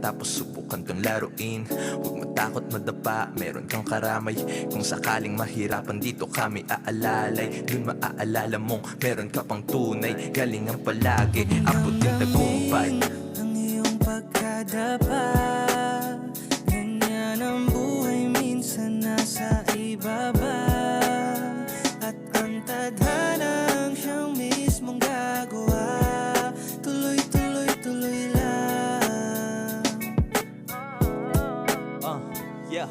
tapos subukan tong laruin. Huwag matakot madapa, meron kang karamay. Kung sakaling mahirapan dito kami aalalay. Dun maaalala mong meron ka pang tunay. Galingan palagi, abutin tagumpay. Ang iyong pagkadapa, ganyan ang buhay, minsan nasa ibaba. At ang tadhanang siyang mismong gagawa. Tuloy, tuloy, tuloy lang. Yeah,